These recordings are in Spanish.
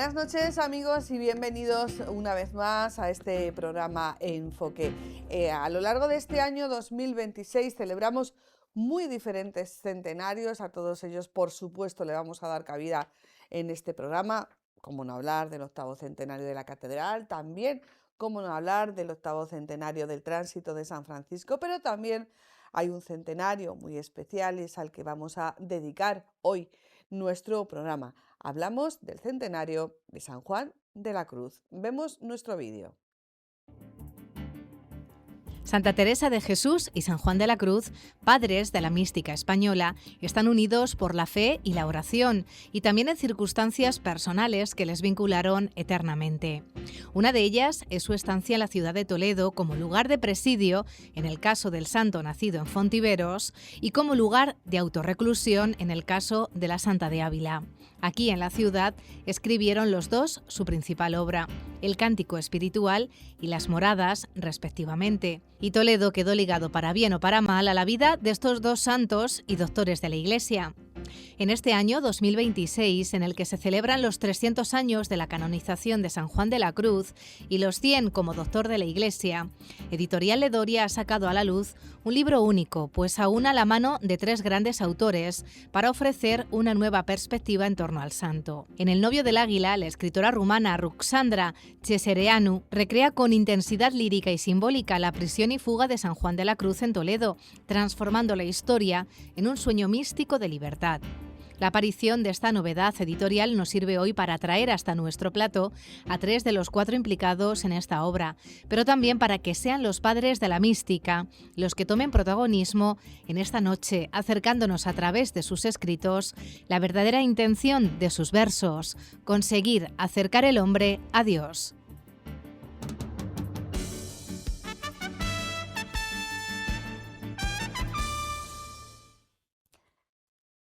Buenas noches amigos y bienvenidos una vez más a este programa Enfoque. A lo largo de este año 2026 celebramos muy diferentes centenarios, a todos ellos por supuesto le vamos a dar cabida en este programa, como no hablar del octavo centenario de la Catedral, también como no hablar del octavo centenario del Tránsito de San Francisco, pero también hay un centenario muy especial y es al que vamos a dedicar hoy nuestro programa. Hablamos del centenario de San Juan de la Cruz. Vemos nuestro vídeo. Santa Teresa de Jesús y San Juan de la Cruz, padres de la mística española, están unidos por la fe y la oración, y también en circunstancias personales que les vincularon eternamente. Una de ellas es su estancia en la ciudad de Toledo como lugar de presidio en el caso del santo nacido en Fontiveros y como lugar de autorreclusión en el caso de la Santa de Ávila. Aquí en la ciudad escribieron los dos su principal obra, el Cántico Espiritual y las Moradas, respectivamente. Y Toledo quedó ligado para bien o para mal a la vida de estos dos santos y doctores de la Iglesia. En este año 2026, en el que se celebran los 300 años de la canonización de San Juan de la Cruz y los 100 como doctor de la Iglesia, Editorial Ledoria ha sacado a la luz un libro único, pues aúna la mano de tres grandes autores para ofrecer una nueva perspectiva en torno al santo. En El novio del águila, la escritora rumana Ruxandra Cesereanu recrea con intensidad lírica y simbólica la prisión y fuga de San Juan de la Cruz en Toledo, transformando la historia en un sueño místico de libertad. La aparición de esta novedad editorial nos sirve hoy para traer hasta nuestro plató a tres de los cuatro implicados en esta obra, pero también para que sean los padres de la mística los que tomen protagonismo en esta noche, acercándonos a través de sus escritos la verdadera intención de sus versos, conseguir acercar el hombre a Dios.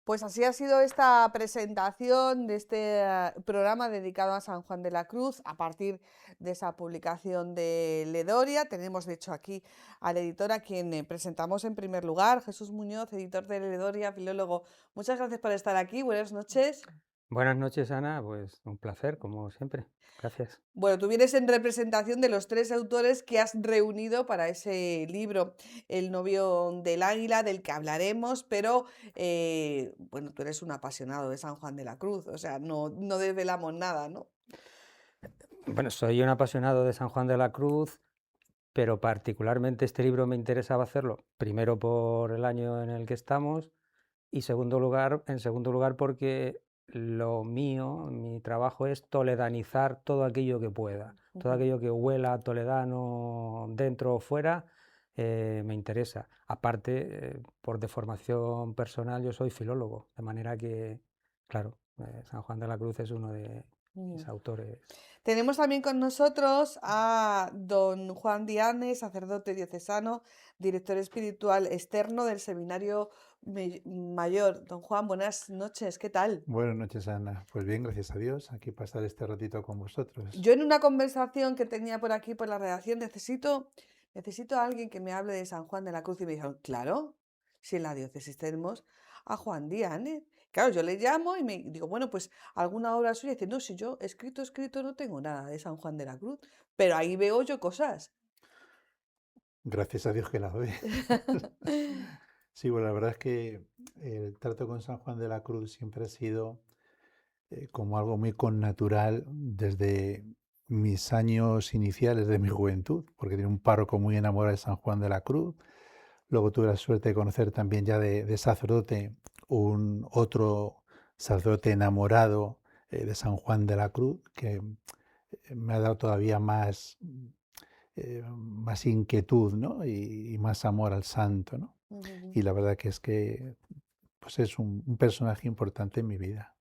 Pues así ha sido esta presentación de este programa dedicado a San Juan de la Cruz a partir de esa publicación de Ledoria. Tenemos de hecho aquí al editor a quien presentamos en primer lugar, Jesús Muñoz, editor de Ledoria, filólogo. Muchas gracias por estar aquí, buenas noches. Buenas noches, Ana, pues un placer, como siempre. Gracias. Bueno, tú vienes en representación de los tres autores que has reunido para ese libro, El novio del águila, del que hablaremos, pero bueno, tú eres un apasionado de San Juan de la Cruz, o sea, no desvelamos nada, ¿no? Bueno, soy un apasionado de San Juan de la Cruz, pero particularmente este libro me interesaba hacerlo, primero por el año en el que estamos y en segundo lugar porque lo mío, mi trabajo es toledanizar todo aquello que pueda, todo aquello que huela toledano dentro o fuera, me interesa. Aparte, por deformación personal, yo soy filólogo, de manera que, claro, San Juan de la Cruz es uno de mis autores. Tenemos también con nosotros a don Juan Diane, sacerdote diocesano, director espiritual externo del Seminario Mayor. Don Juan, buenas noches, ¿qué tal? Buenas noches, Ana. Pues bien, gracias a Dios, aquí para estar este ratito con vosotros. Yo en una conversación que tenía por aquí, por la redacción, necesito a alguien que me hable de San Juan de la Cruz y me dijeron, claro, si en la diócesis tenemos a Juan Diane. Claro, yo le llamo y me digo, bueno, pues alguna obra suya. Y dice, no, si yo escrito no tengo nada de San Juan de la Cruz, pero ahí veo yo cosas. Gracias a Dios que la ve. Sí, bueno, la verdad es que el trato con San Juan de la Cruz siempre ha sido como algo muy connatural desde mis años iniciales de mi juventud, porque tenía un párroco muy enamorado de San Juan de la Cruz. Luego tuve la suerte de conocer también ya de sacerdote un otro sacerdote enamorado de San Juan de la Cruz, que me ha dado todavía más inquietud, ¿no? y más amor al santo, ¿no? Y la verdad que es que pues es un personaje importante en mi vida.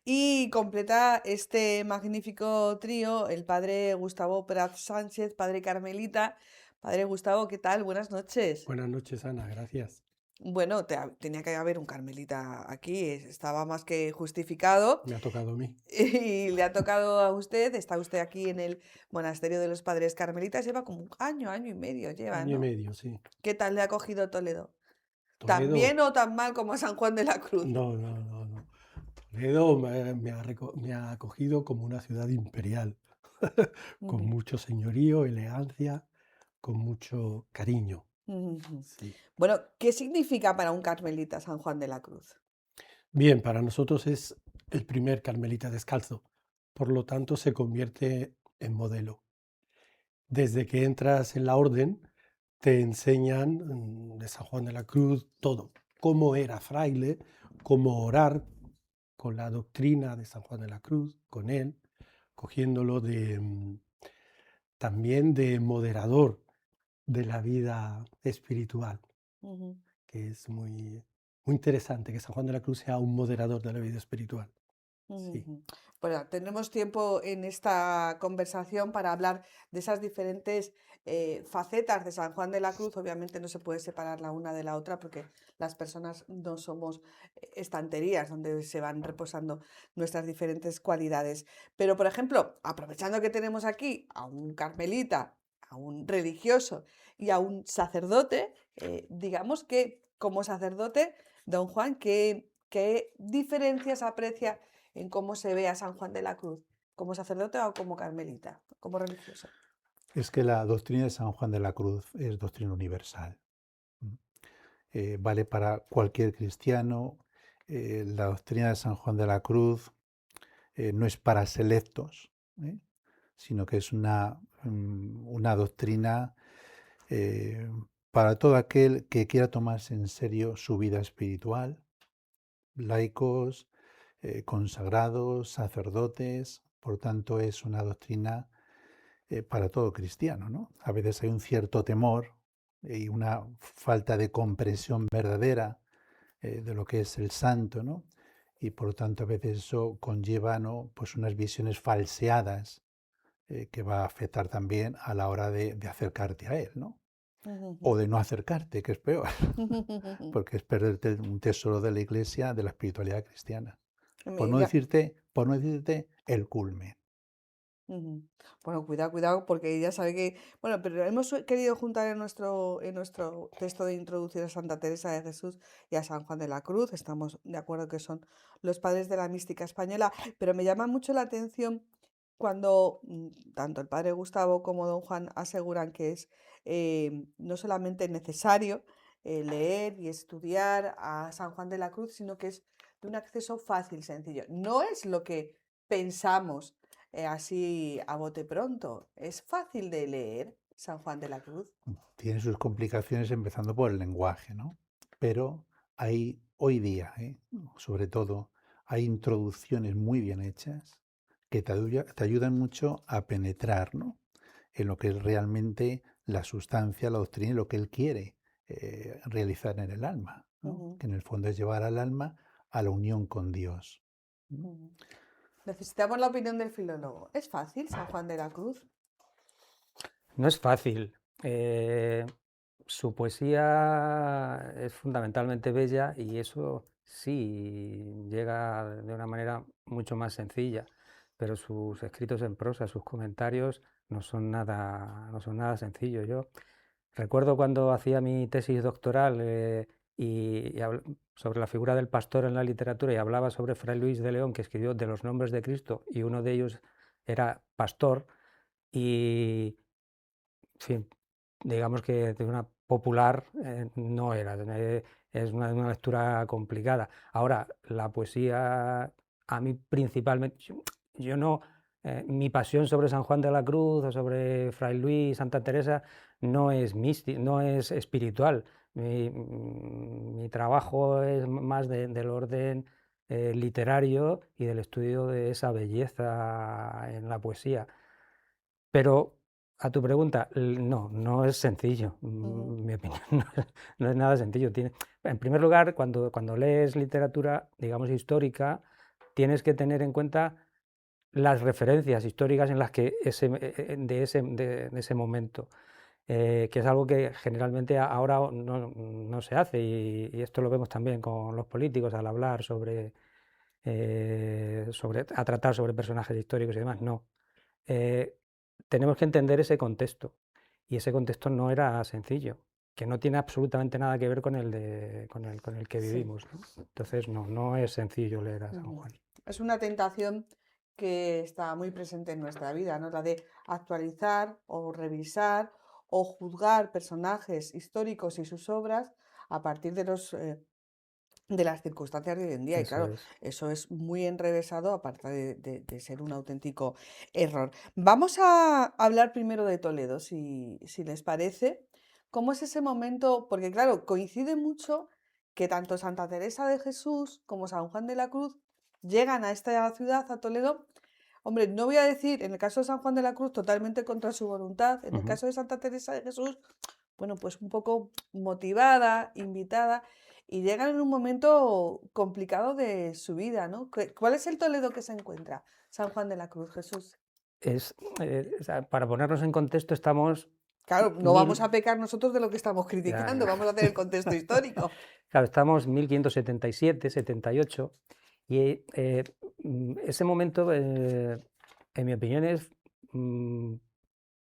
Y completa este magnífico trío el padre Gustavo Prat Sánchez, padre carmelita. Padre Gustavo, ¿qué tal? Buenas noches. Buenas noches, Ana, gracias. Bueno, tenía que haber un carmelita aquí, estaba más que justificado. Me ha tocado a mí. Y le ha tocado a usted, está usted aquí en el monasterio de los padres carmelitas, lleva como un año y medio, lleva, Año y ¿no? medio, sí. ¿Qué tal le ha cogido Toledo? Toledo, ¿Tan bien o tan mal como San Juan de la Cruz? no. Toledo me ha acogido como una ciudad imperial, con Ujú, mucho señorío, elegancia, con mucho cariño. ujú. Sí. Bueno, ¿qué significa para un carmelita San Juan de la Cruz? Bien, para nosotros es el primer carmelita descalzo, por lo tanto se convierte en modelo. Desde que entras en la orden, te enseñan de San Juan de la Cruz todo, cómo era fraile, cómo orar con la doctrina de San Juan de la Cruz, con él, cogiéndolo también de moderador de la vida espiritual, Ujú. que es muy interesante que San Juan de la Cruz sea un moderador de la vida espiritual. Sí. Ujú. Bueno, tendremos tiempo en esta conversación para hablar de esas diferentes facetas de San Juan de la Cruz. Obviamente no se puede separar la una de la otra porque las personas no somos estanterías donde se van reposando nuestras diferentes cualidades. Pero, por ejemplo, aprovechando que tenemos aquí a un carmelita, a un religioso y a un sacerdote, digamos que como sacerdote, don Juan, ¿qué diferencias aprecia en cómo se ve a San Juan de la Cruz, como sacerdote o como carmelita, como religioso? Es que la doctrina de San Juan de la Cruz es doctrina universal. ¿M? Vale para cualquier cristiano. La doctrina de San Juan de la Cruz no es para selectos, ¿eh? Sino que es una doctrina eh, para todo aquel que quiera tomarse en serio su vida espiritual, laicos, consagrados, sacerdotes. Por tanto, es una doctrina para todo cristiano, ¿no? A veces hay un cierto temor y una falta de comprensión verdadera de lo que es el santo, ¿no? Y por lo tanto a veces eso conlleva, ¿no? Pues unas visiones falseadas que va a afectar también a la hora de acercarte a él, ¿no? O de no acercarte, que es peor, porque es perderte un tesoro de la iglesia, de la espiritualidad cristiana. Me- ya- Por no decirte el culmen. Ujú. Bueno, cuidado, cuidado, porque ya sabe que, bueno, pero hemos querido juntar en nuestro texto de introducción a Santa Teresa de Jesús y a San Juan de la Cruz. Estamos de acuerdo que son los padres de la mística española, pero me llama mucho la atención cuando tanto el padre Gustavo como don Juan aseguran que es no solamente necesario leer y estudiar a San Juan de la Cruz, sino que es de un acceso fácil, sencillo. No es lo que pensamos así a bote pronto. Es fácil de leer San Juan de la Cruz. Tiene sus complicaciones empezando por el lenguaje, ¿no? Pero hay hoy día, sobre todo, hay introducciones muy bien hechas que te ayudan mucho a penetrar, ¿no? En lo que es realmente la sustancia, la doctrina y lo que él quiere realizar en el alma, ¿no? Ujú, Que en el fondo es llevar al alma a la unión con Dios. ¿Mm? ujú. Necesitamos la opinión del filólogo. ¿Es fácil San Juan de la Cruz? No es fácil. Su poesía es fundamentalmente bella y eso sí llega de una manera mucho más sencilla, pero sus escritos en prosa, sus comentarios no son nada sencillos. Yo recuerdo cuando hacía mi tesis doctoral sobre la figura del pastor en la literatura y hablaba sobre Fray Luis de León, que escribió de los nombres de Cristo y uno de ellos era pastor y en fin, digamos que de una popular no era, es una lectura complicada. Ahora, la poesía, a mí principalmente, yo no, mi pasión sobre San Juan de la Cruz o sobre Fray Luis, Santa Teresa, no es no es espiritual. Mi trabajo es más del orden literario y del estudio de esa belleza en la poesía. Pero a tu pregunta, no, no es sencillo. Ujú, Mi opinión no es nada sencillo. En primer lugar, cuando lees literatura, digamos, histórica, tienes que tener en cuenta las referencias históricas en las que de ese momento, que es algo que generalmente ahora no se hace, y esto lo vemos también con los políticos al hablar a tratar sobre personajes históricos y demás. No. Eh, Tenemos que entender ese contexto, y ese contexto no era sencillo. que no tiene absolutamente nada que ver con con el que Sí. vivimos, ¿no? Entonces, no es sencillo leer a San Ujú. Juan. Es una tentación que está muy presente en nuestra vida, ¿no? La de actualizar o revisar o juzgar personajes históricos y sus obras a partir de las circunstancias de hoy en día. Y Eso claro, es. eso es muy enrevesado, aparte de ser un auténtico error. Vamos a hablar primero de Toledo, si les parece. ¿Cómo es ese momento? Porque claro, coincide mucho que tanto Santa Teresa de Jesús como San Juan de la Cruz llegan a esta ciudad, a Toledo. Hombre, no voy a decir, en el caso de San Juan de la Cruz, totalmente contra su voluntad. En el Ujú. caso de Santa Teresa de Jesús, bueno, pues un poco motivada, invitada, y llegan en un momento complicado de su vida, ¿no? ¿Cuál es el Toledo que se encuentra San Juan de la Cruz, Jesús? O sea, para ponernos en contexto, estamos Claro, no vamos a pecar nosotros de lo que estamos ya, criticando, ya. vamos a hacer el contexto histórico. Claro, estamos 1577, 78, y ese momento, en mi opinión, es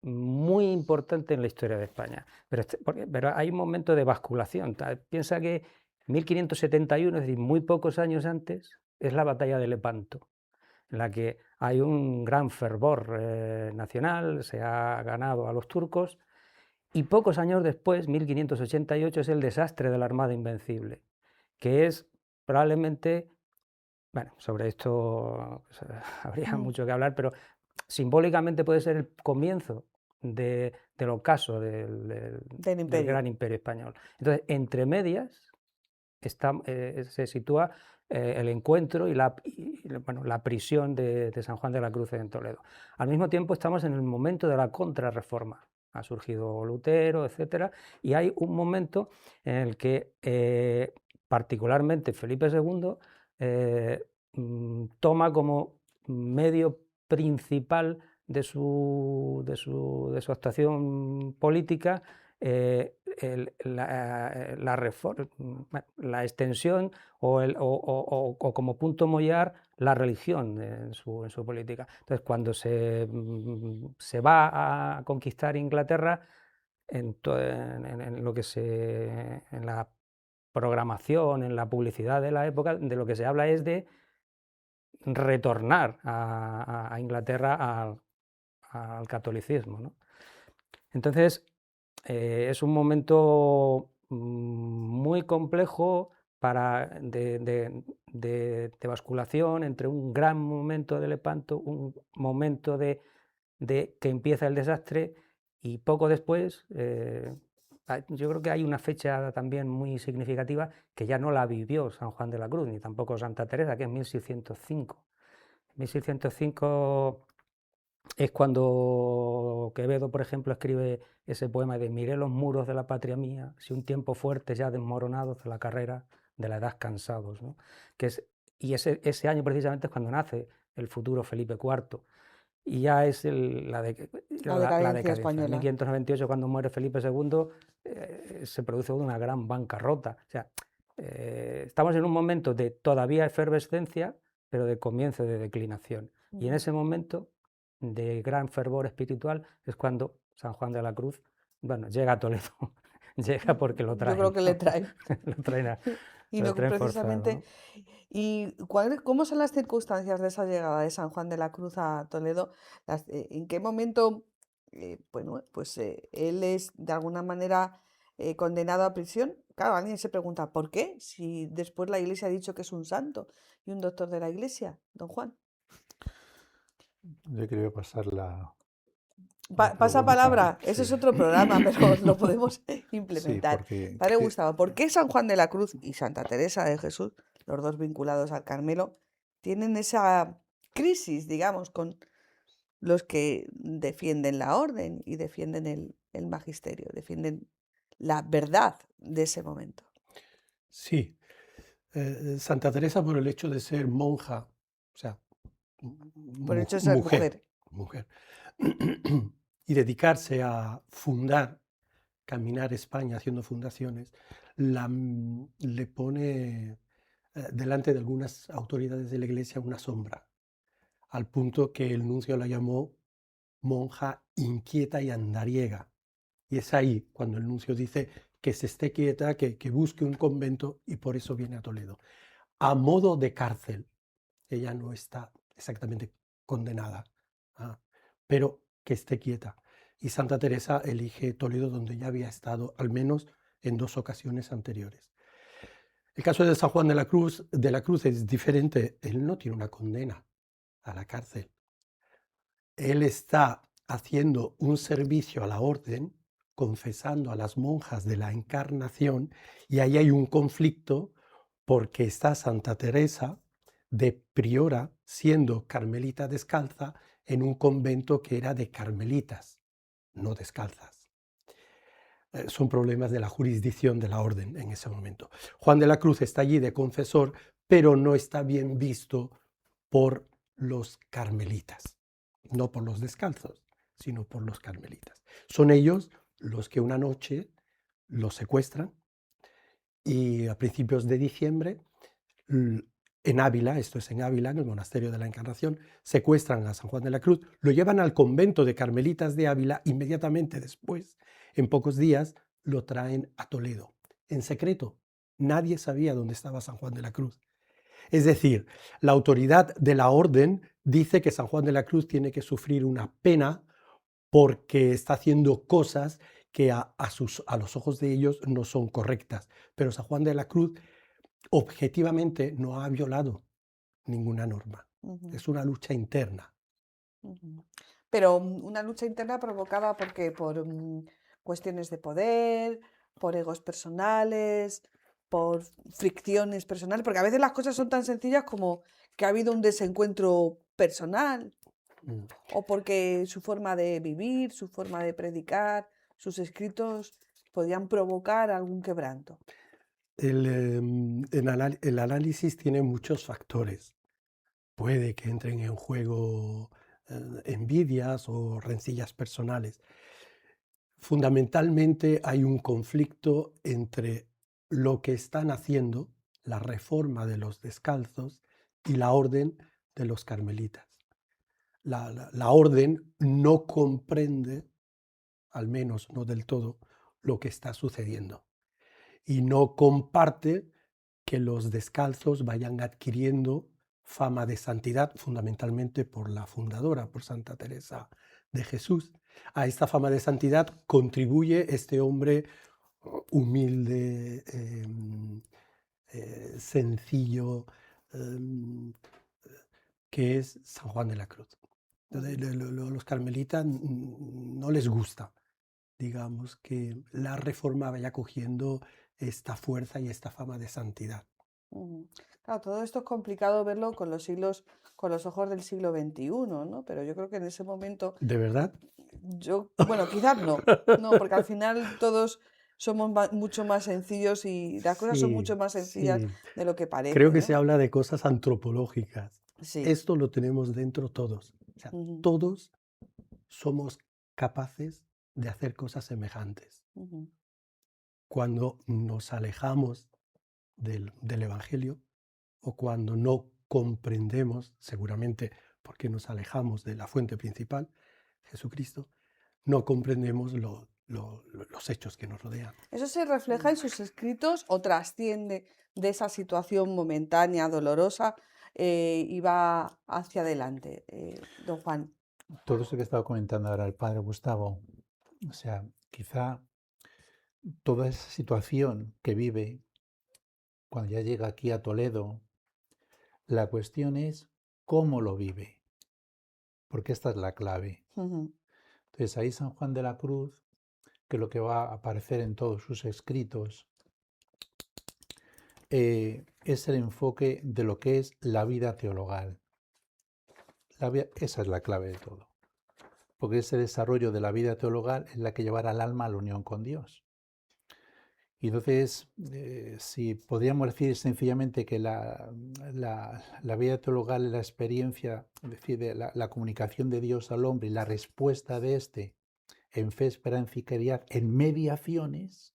muy importante en la historia de España. Pero hay un momento de basculación. Piensa que 1571, es decir, muy pocos años antes, es la batalla de Lepanto, en la que hay un gran fervor nacional, se ha ganado a los turcos, y pocos años después, 1588, es el desastre de la Armada Invencible, que es probablemente, bueno, sobre esto pues, habría Mm, mucho que hablar, pero simbólicamente puede ser el comienzo del ocaso Del del imperio. gran imperio español. Entonces, entre medias se sitúa el encuentro bueno, la prisión de San Juan de la Cruz en Toledo. Al mismo tiempo estamos en el momento de la contrarreforma. Ha surgido Lutero, etcétera, y hay un momento en el que particularmente Felipe II toma como medio principal de su actuación política la extensión o como punto mollar la religión en su política. Entonces, cuando se va a conquistar Inglaterra, en lo que en la programación, en la publicidad de la época, de lo que se habla es de retornar a Inglaterra al catolicismo, ¿no? Entonces, es un momento muy complejo de basculación entre un gran momento de Lepanto, un momento de que empieza el desastre, y poco después, yo creo que hay una fecha también muy significativa que ya no la vivió San Juan de la Cruz, ni tampoco Santa Teresa, que es 1605. 1605 es cuando Quevedo, por ejemplo, escribe ese poema de miré los muros de la patria mía, si un tiempo fuerte ya desmoronados de la carrera de la edad cansados, ¿no? Y ese año precisamente es cuando nace el futuro Felipe IV, y ya es La la decadencia decadencia. En española. 1598, cuando muere Felipe II, se produce una gran bancarrota. O sea, estamos en un momento de todavía efervescencia, pero de comienzo de declinación. Y en ese momento de gran fervor espiritual es cuando San Juan de la Cruz, bueno, llega a Toledo, llega porque lo Yo creo traen, que le ¿no? traen. Lo traen, Y lo no traen forzado, precisamente. ¿no? ¿Y cómo son las circunstancias de esa llegada de San Juan de la Cruz a Toledo? ¿En qué momento, bueno, pues él es de alguna manera condenado a prisión? Claro, alguien se pregunta, ¿por qué? Si después la Iglesia ha dicho que es un santo y un doctor de la Iglesia, don Juan. Yo quería pasar la Pasa pregunta. palabra, ese es Sí, otro programa, pero lo podemos sí, implementar. porque Padre Gustavo, ¿por qué San Juan de la Cruz y Santa Teresa de Jesús, los dos vinculados al Carmelo, tienen esa crisis, digamos, con los que defienden la orden y defienden el magisterio, defienden la verdad de ese momento? Sí, Santa Teresa por el hecho de ser monja, o sea, Por el hecho de ser mujer. mujer, y dedicarse a fundar, caminar España haciendo fundaciones, le pone delante de algunas autoridades de la Iglesia una sombra, al punto que el nuncio la llamó monja inquieta y andariega. Y es ahí cuando el nuncio dice que se esté quieta, que busque un convento, y por eso viene a Toledo. A modo de cárcel. Ella no está exactamente condenada, pero que esté quieta. Y Santa Teresa elige Toledo, donde ya había estado al menos en 2 ocasiones anteriores. El caso de San Juan de la Cruz es diferente. Él no tiene una condena a la cárcel. Él está haciendo un servicio a la orden, confesando a las monjas de la Encarnación, y ahí hay un conflicto porque está Santa Teresa de priora, siendo carmelita descalza, en un convento que era de carmelitas, no descalzas. Son problemas de la jurisdicción de la orden en ese momento. Juan de la Cruz está allí de confesor, pero no está bien visto por los carmelitas, no por los descalzos, sino por los carmelitas. Son ellos los que una noche lo secuestran y a principios de diciembre, en Ávila, esto es en Ávila, en el monasterio de la Encarnación, secuestran a San Juan de la Cruz, lo llevan al convento de carmelitas de Ávila, inmediatamente después, en pocos días, lo traen a Toledo, en secreto. Nadie sabía dónde estaba San Juan de la Cruz. Es decir, la autoridad de la orden dice que San Juan de la Cruz tiene que sufrir una pena porque está haciendo cosas que a los ojos de ellos no son correctas. Pero San Juan de la Cruz objetivamente no ha violado ninguna norma. Es una lucha interna. Pero una lucha interna provocada porque por cuestiones de poder, por egos personales, por fricciones personales, porque a veces las cosas son tan sencillas como que ha habido un desencuentro personal, o porque su forma de vivir, su forma de predicar, sus escritos podían provocar algún quebranto. El análisis tiene muchos factores. Puede que entren en juego envidias o rencillas personales. Fundamentalmente hay un conflicto entre lo que están haciendo, la reforma de los descalzos, y la orden de los carmelitas. La orden no comprende, al menos no del todo, lo que está sucediendo. Y no comparte que los descalzos vayan adquiriendo fama de santidad, fundamentalmente por la fundadora, por Santa Teresa de Jesús. A esta fama de santidad contribuye este hombre humilde, sencillo, que es San Juan de la Cruz. Los carmelitas no les gusta, digamos, que la reforma vaya cogiendo esta fuerza y esta fama de santidad. Claro, todo esto es complicado verlo con los ojos del siglo XXI, ¿no? Pero yo creo que en ese momento, ¿De verdad? bueno, quizás no, porque al final todos somos mucho más sencillos y las cosas son mucho Sí, más sencillas sí. de lo que parece, Creo que ¿no? se habla de cosas antropológicas. Sí. Esto lo tenemos dentro todos. O sea, todos somos capaces de hacer cosas semejantes. Cuando nos alejamos del Evangelio, o cuando no comprendemos, seguramente porque nos alejamos de la fuente principal, Jesucristo, no comprendemos los hechos que nos rodean. ¿Eso se refleja en sus escritos o trasciende de esa situación momentánea, dolorosa, y va hacia adelante, don Juan? Todo eso que estaba comentando ahora el padre Gustavo, o sea, quizá toda esa situación que vive cuando ya llega aquí a Toledo, la cuestión es cómo lo vive, porque esta es la clave. Entonces ahí San Juan de la Cruz, que lo que va a aparecer en todos sus escritos, es el enfoque de lo que es la vida teologal. Esa es la clave de todo, porque ese desarrollo de la vida teologal es la que llevará al alma a la unión con Dios. Y entonces, si podríamos decir sencillamente que la vida teologal es la experiencia, es decir, de la comunicación de Dios al hombre y la respuesta de éste en fe, esperanza y caridad, en mediaciones,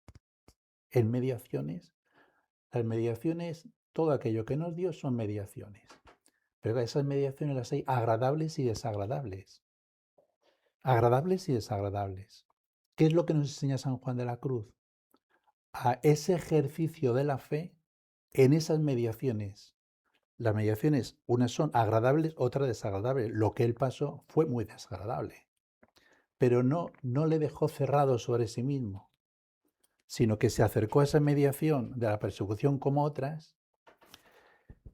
las mediaciones, todo aquello que no es Dios son mediaciones. Pero esas mediaciones las hay agradables y desagradables. Agradables y desagradables. ¿Qué es lo que nos enseña San Juan de la Cruz? A ese ejercicio de la fe en esas mediaciones. Las mediaciones, unas son agradables, otras desagradables. Lo que él pasó fue muy desagradable, pero no le dejó cerrado sobre sí mismo, sino que se acercó a esa mediación de la persecución como otras,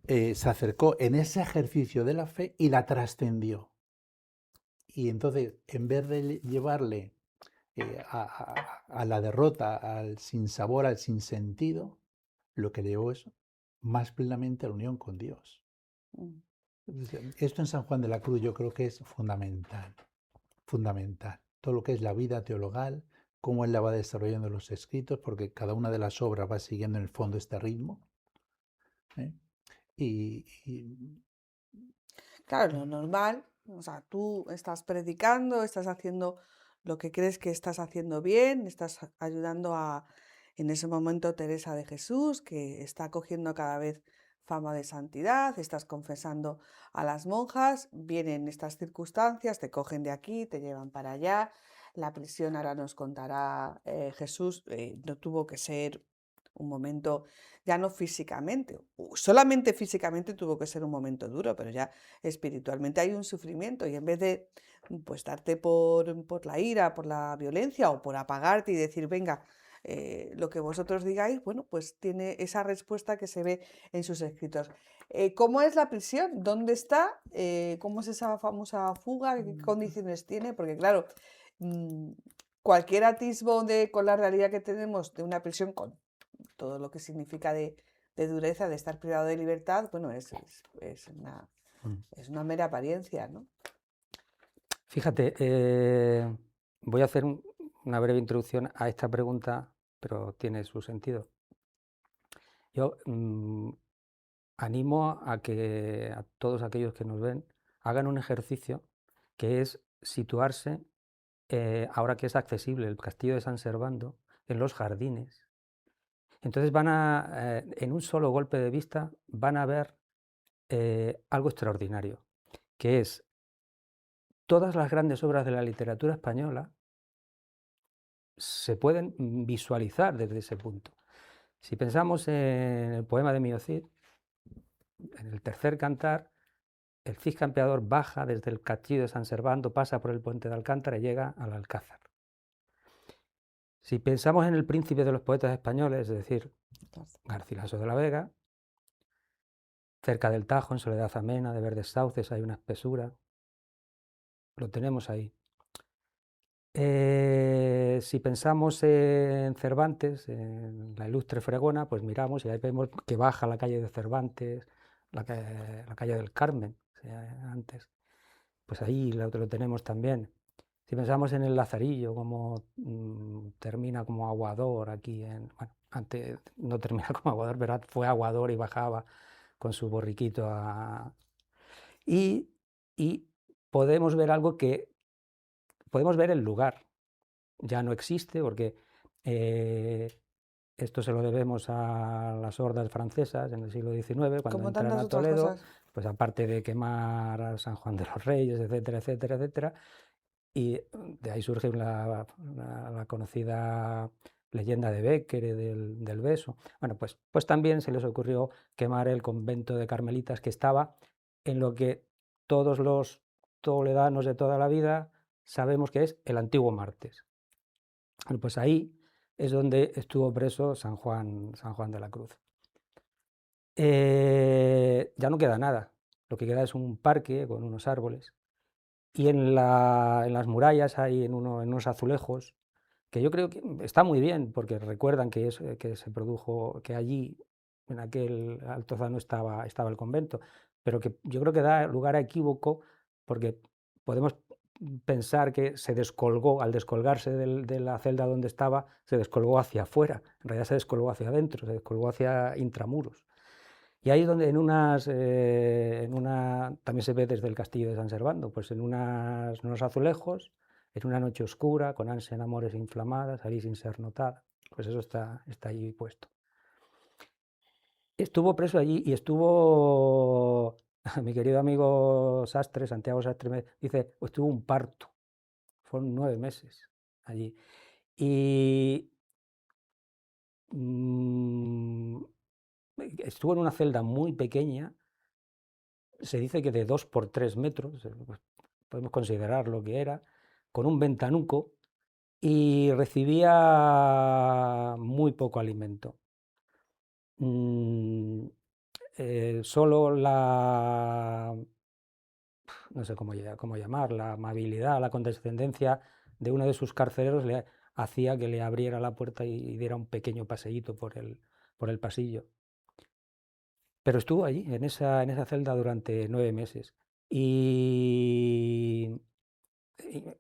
se acercó en ese ejercicio de la fe y la trascendió. Y entonces, en vez de llevarle a la derrota, al sinsabor, al sinsentido, lo que le llevó es más plenamente a la unión con Dios. Mm. Esto en San Juan de la Cruz yo creo que es fundamental, fundamental. Todo lo que es la vida teologal, cómo él la va desarrollando en los escritos, porque cada una de las obras va siguiendo en el fondo este ritmo. ¿eh? Y Claro, lo normal, o sea, tú estás predicando, estás haciendo lo que crees que estás haciendo bien, estás ayudando a, en ese momento, Teresa de Jesús, que está cogiendo cada vez fama de santidad, estás confesando a las monjas, vienen estas circunstancias, te cogen de aquí, te llevan para allá, la prisión ahora nos contará Jesús, no tuvo que ser un momento, ya no físicamente, solamente físicamente tuvo que ser un momento duro, pero ya espiritualmente hay un sufrimiento y en vez de pues darte por la ira, por la violencia o por apagarte y decir, venga, lo que vosotros digáis, bueno, pues tiene esa respuesta que se ve en sus escritos. ¿Cómo es la prisión? ¿Dónde está? ¿Cómo es esa famosa fuga? ¿Qué condiciones tiene? Porque claro, mm, cualquier atisbo con la realidad que tenemos de una prisión con todo lo que significa de dureza, de estar privado de libertad, bueno, es una mera apariencia, ¿no? Fíjate, voy a hacer una breve introducción a esta pregunta, pero tiene su sentido. Yo animo a que a todos aquellos que nos ven hagan un ejercicio que es situarse, ahora que es accesible el castillo de San Servando, en los jardines. Entonces en un solo golpe de vista, van a ver algo extraordinario, que es todas las grandes obras de la literatura española se pueden visualizar desde ese punto. Si pensamos en el poema de Mío Cid, en el tercer cantar, el Cid campeador baja desde el castillo de San Servando, pasa por el puente de Alcántara y llega al Alcázar. Si pensamos en el príncipe de los poetas españoles, es decir, Garcilaso de la Vega, cerca del Tajo, en soledad amena, de verdes sauces, hay una espesura, lo tenemos ahí. Si pensamos en Cervantes, en la ilustre Fregona, pues miramos y ahí vemos que baja la calle de Cervantes, la calle del Carmen, o sea, antes, pues ahí lo tenemos también. Si pensamos en el Lazarillo, como termina como aguador aquí, bueno, antes no termina como aguador, pero fue aguador y bajaba con su borriquito y podemos ver algo que, podemos ver el lugar, ya no existe porque esto se lo debemos a las hordas francesas en el siglo XIX, cuando Como entran tantas a otras Toledo, cosas. pues aparte de quemar a San Juan de los Reyes, etcétera, etcétera, etcétera, y de ahí surge la conocida leyenda de Bécquer del beso. Bueno, pues también se les ocurrió quemar el convento de carmelitas que estaba en lo que todos los toledanos de toda la vida sabemos que es el antiguo Martes. Bueno, pues ahí es donde estuvo preso San Juan de la Cruz. Ya no queda nada, lo que queda es un parque con unos árboles y en las murallas hay en unos azulejos que yo creo que está muy bien porque recuerdan que se produjo, que allí en aquel altozano estaba el convento, pero que yo creo que da lugar a equívoco porque podemos pensar que se descolgó, al descolgarse de la celda donde estaba, se descolgó hacia afuera, en realidad se descolgó hacia adentro, se descolgó hacia intramuros. Y ahí es donde también se ve desde el castillo de San Servando, pues en unos azulejos, en una noche oscura, con ansia en amores inflamadas, ahí sin ser notada, pues eso está allí puesto. Estuvo preso allí y estuvo, mi querido amigo Sastre, Santiago Sastre, me dice, pues tuvo un parto, fueron 9 meses allí. Y mm, estuvo en una celda muy pequeña, se dice que de 2 por 3 metros, pues, podemos considerar lo que era, con un ventanuco, y recibía muy poco alimento. Mm, Solo no sé cómo llamar, la amabilidad, la condescendencia de uno de sus carceleros le hacía que le abriera la puerta y diera un pequeño paseíto por el pasillo. Pero estuvo allí, en esa celda, durante 9 meses. Y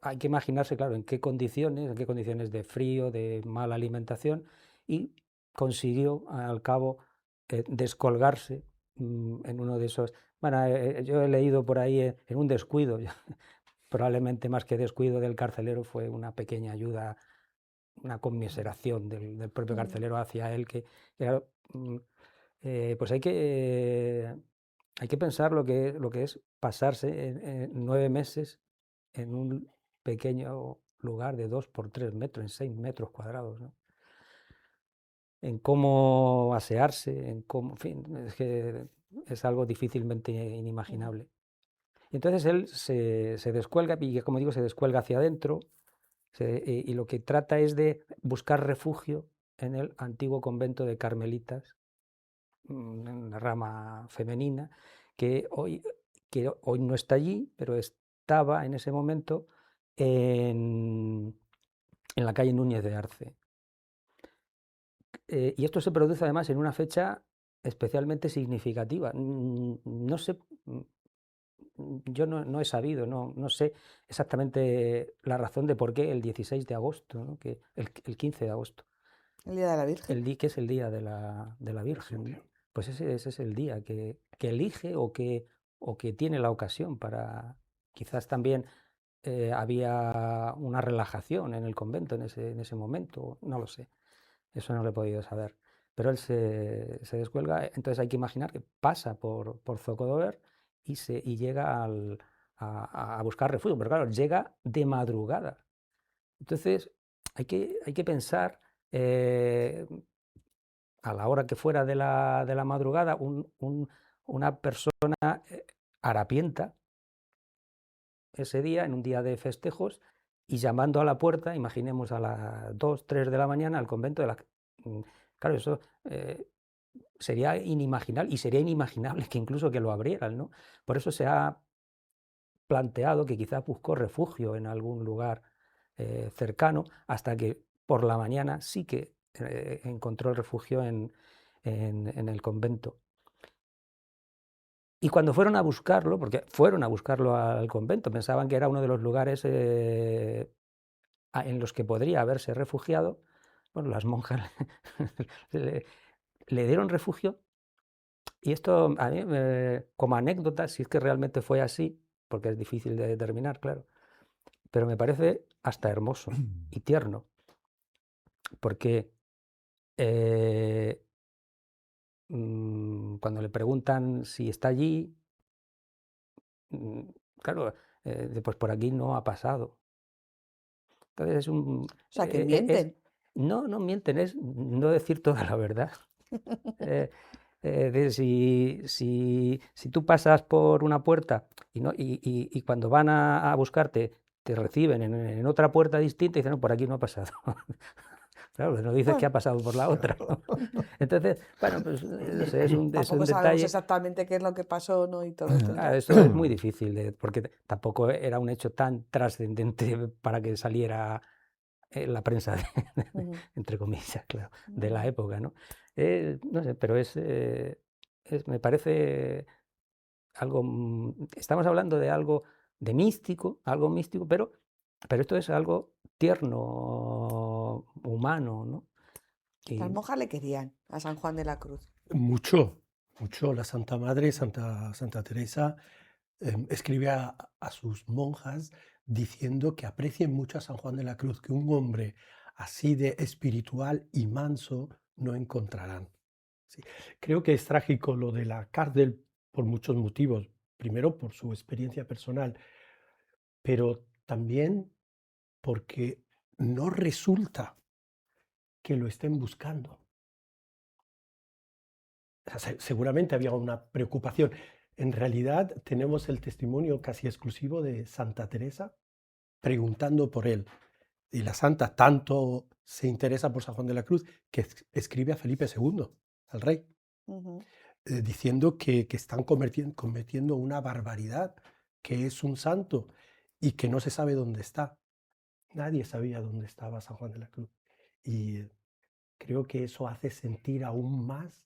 hay que imaginarse, claro, en qué condiciones de frío, de mala alimentación, y consiguió al cabo descolgarse en uno de esos. Bueno, yo he leído por ahí en un descuido, probablemente más que descuido del carcelero, fue una pequeña ayuda, una conmiseración del propio Mm. carcelero hacia él, que claro, pues hay que pensar lo que es pasarse en 9 meses en un pequeño lugar de 2 por 3 metros, en 6 metros cuadrados, ¿no? En cómo asearse, en cómo, en fin, es que es algo difícilmente Ujú. inimaginable. Entonces él se descuelga, y como digo, se descuelga hacia adentro, y lo que trata es de buscar refugio en el antiguo convento de carmelitas, en la rama femenina, que hoy no está allí, pero estaba en ese momento en la calle Núñez de Arce. Y esto se produce además en una fecha especialmente significativa. No sé, yo no he sabido, no sé exactamente la razón de por qué el 16 de agosto, ¿no? Que el 15 de agosto, El Día de la Virgen. que es el día de la Virgen, ¿no? Pues ese es el día que elige, o que tiene la ocasión para. Quizás también había una relajación en el convento en ese momento, no lo sé, eso no lo he podido saber. Pero él se descuelga, entonces hay que imaginar que pasa por Zocodover y llega a buscar refugio, pero claro, llega de madrugada. Entonces hay que pensar, a la hora que fuera de la madrugada, una persona harapienta ese día, en un día de festejos, y llamando a la puerta, imaginemos a las 2, 3 de la mañana, al convento de la. Claro, eso sería inimaginable, y sería inimaginable que incluso que lo abrieran, ¿no? Por eso se ha planteado que quizás buscó refugio en algún lugar cercano, hasta que por la mañana sí que encontró el refugio en el convento. Y cuando fueron a buscarlo, porque fueron a buscarlo al convento, pensaban que era uno de los lugares en los que podría haberse refugiado, bueno, las monjas le dieron refugio. Y esto a mí, como anécdota, si es que realmente fue así, porque es difícil de determinar, claro, pero me parece hasta hermoso y tierno, porque cuando le preguntan si está allí, mm, claro, pues por aquí no ha pasado. Entonces O sea, que es, mienten. no mienten, es no decir toda la verdad. Eh, si tú pasas por una puerta y cuando van a buscarte te reciben en otra puerta distinta, y dicen, no, por aquí no ha pasado. Claro, no dices que ha pasado por la otra, ¿no? Entonces, bueno, pues no sé, es Tampoco un sabemos detalle. exactamente qué es lo que pasó, ¿no? Y todo esto, ¿no? Esto es muy difícil, porque tampoco era un hecho tan trascendente para que saliera en la prensa, Ujú. entre comillas, claro, de la Vale. época, ¿no? No sé, pero me parece algo. Estamos hablando de algo de místico, pero esto es algo tierno, humano, ¿no? Las Y monjas le querían a San Juan de la Cruz. Mucho, mucho. La Santa Madre, Santa Teresa, escribe a sus monjas diciendo que aprecien mucho a San Juan de la Cruz, que un hombre así de espiritual y manso no encontrarán. Sí. Creo que es trágico lo de la cárcel por muchos motivos. Primero, por su experiencia personal, pero también porque no resulta que lo estén buscando. O sea, seguramente había una preocupación. En realidad tenemos el testimonio casi exclusivo de Santa Teresa preguntando por él. Y la santa tanto se interesa por San Juan de la Cruz que escribe a Felipe II, al rey, Ujú. diciendo que están cometiendo una barbaridad, que es un santo y que no se sabe dónde está. Nadie sabía dónde estaba San Juan de la Cruz. Y creo que eso hace sentir aún más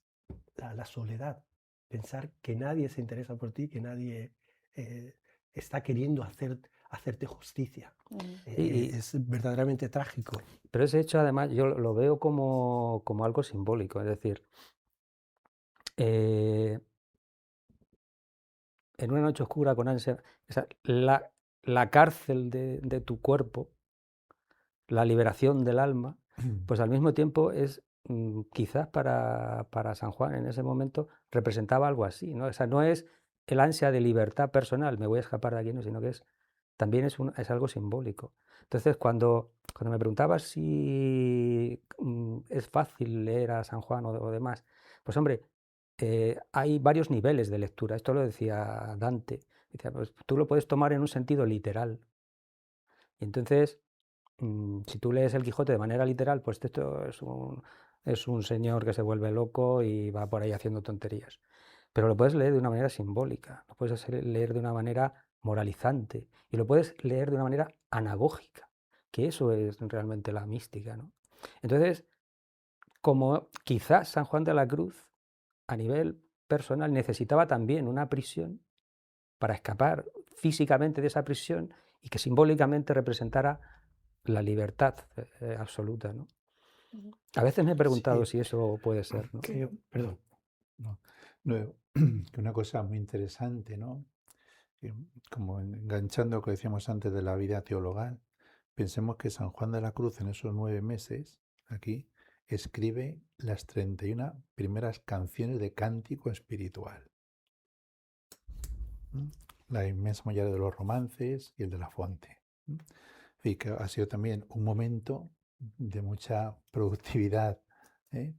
la soledad. Pensar que nadie se interesa por ti, que nadie eh, está queriendo hacerte justicia. Ujú. Y, Es verdaderamente trágico. pero ese hecho, además, yo lo veo como algo simbólico. Es decir, eh, en una noche oscura con ansia, o sea, la cárcel de tu cuerpo, la liberación del alma, pues al mismo tiempo es, quizás para San Juan en ese momento representaba algo así, ¿no? O sea, no es el ansia de libertad personal, me voy a escapar de aquí, no, sino que también es algo simbólico. Entonces, cuando me preguntabas si es fácil leer a San Juan o demás, pues hombre, hay varios niveles de lectura. Esto lo decía Dante. Decía, pues tú lo puedes tomar en un sentido literal. Y entonces, si tú lees el Quijote de manera literal, pues esto es un señor que se vuelve loco y va por ahí haciendo tonterías. Pero lo puedes leer de una manera simbólica, lo puedes leer de una manera moralizante y lo puedes leer de una manera anagógica, que eso es realmente la mística, ¿no? Entonces, como quizás San Juan de la Cruz, a nivel personal, necesitaba también una prisión para escapar físicamente de esa prisión y que simbólicamente representara la libertad absoluta, ¿no? Ujú. A veces me he preguntado Sí, si eso puede ser, ¿no? perdón. No, no, que una cosa muy interesante, ¿no? Que, como enganchando lo que decíamos antes de la vida teologal, pensemos que San Juan de la Cruz en esos 9 meses, aquí, escribe las 31 primeras canciones de cántico espiritual. La inmensa mayoría de los romances y el de la Fuente. Y que ha sido también un momento de mucha productividad, ¿eh?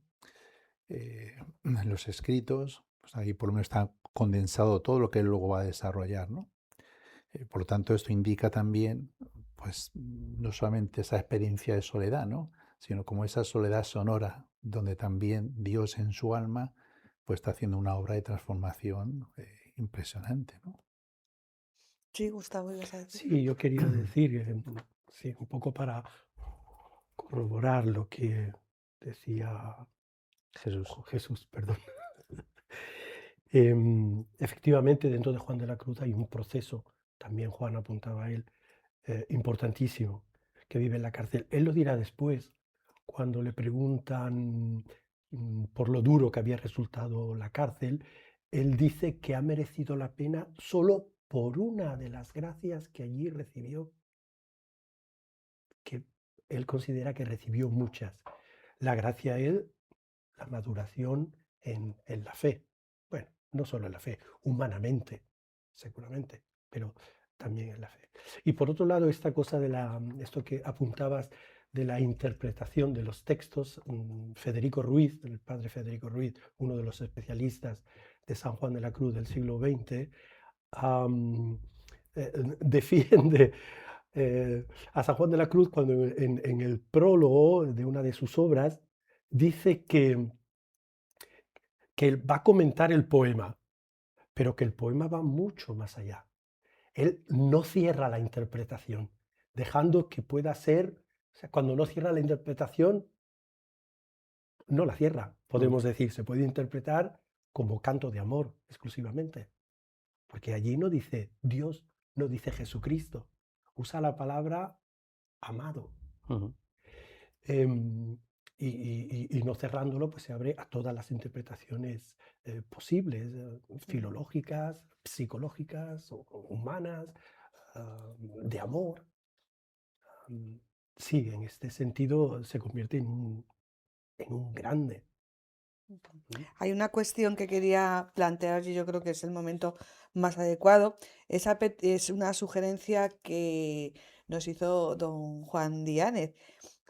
En los escritos, pues ahí por lo menos está condensado todo lo que él luego va a desarrollar, ¿no? Por lo tanto, esto indica también, pues, no solamente esa experiencia de soledad, ¿no? Sino como esa soledad sonora, donde también Dios en su alma, pues está haciendo una obra de transformación impresionante, ¿no? Sí, Gustavo, ibas a decir. Sí, yo quería decir, sí, un poco para corroborar lo que decía Jesús. Jesús, perdón. Efectivamente, dentro de Juan de la Cruz hay un proceso, también Juan apuntaba a él, importantísimo, que vive en la cárcel. Él lo dirá después, cuando le preguntan por lo duro que había resultado la cárcel, él dice que ha merecido la pena solo por una de las gracias que allí recibió, que él considera que recibió muchas. La gracia es la maduración en la fe. Bueno, no solo en la fe, humanamente, seguramente, pero también en la fe. Y por otro lado, esta cosa esto que apuntabas de la interpretación de los textos, Federico Ruiz, el padre Federico Ruiz, uno de los especialistas de San Juan de la Cruz del siglo XX, defiende a San Juan de la Cruz cuando en el prólogo de una de sus obras dice que él va a comentar el poema, pero que el poema va mucho más allá. Él no cierra la interpretación, dejando que pueda ser, o sea, cuando no cierra la interpretación, no la cierra, podemos decir, se puede interpretar como canto de amor exclusivamente, porque allí no dice Dios, no dice Jesucristo, usa la palabra amado. Ujú. Y no cerrándolo, pues se abre a todas las interpretaciones posibles, filológicas, psicológicas, humanas, de amor. Mm, Sí, en este sentido se convierte en un grande. ¿Mm? Hay una cuestión que quería plantear y yo creo que es el momento más adecuado. Es una sugerencia que nos hizo don Juan Diánez.